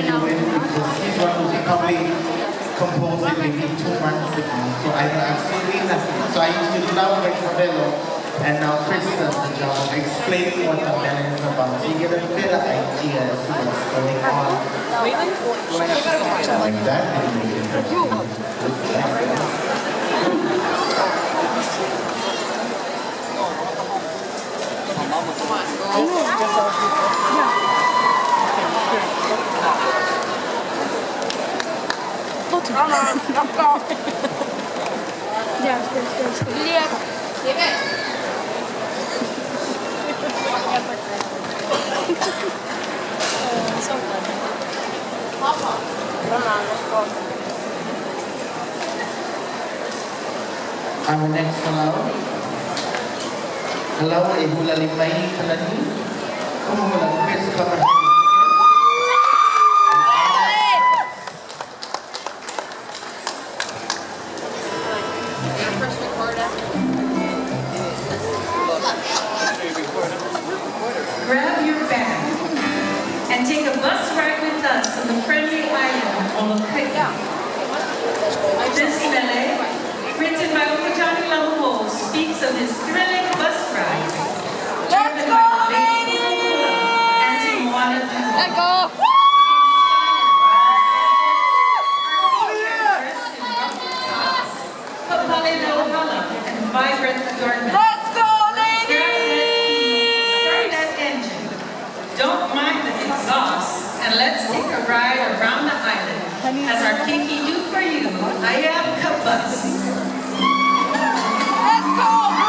you win because his one was probably composed it maybe 2 months ago. So I've seen nothing. So I used to love Rick Favello, and now Chris does the job of explaining what the band is about. So you get a better idea as to what's going on. Like that, Our next hello. Hello, Ibu Lalimai Kalani. Kamu Chris Kamar. Grab your bag and take a bus ride with us on the friendly island of Molokai. This melody, written by Okajani Lamuo, speaks of his thrilling bus ride. Let's go, ladies! Let's go! And vibrant adornment. Let's go, ladies! Start that engine. Don't mind the exhaust, and let's take a ride around the island. As our kinky do for you, I am Kabus. Let's go!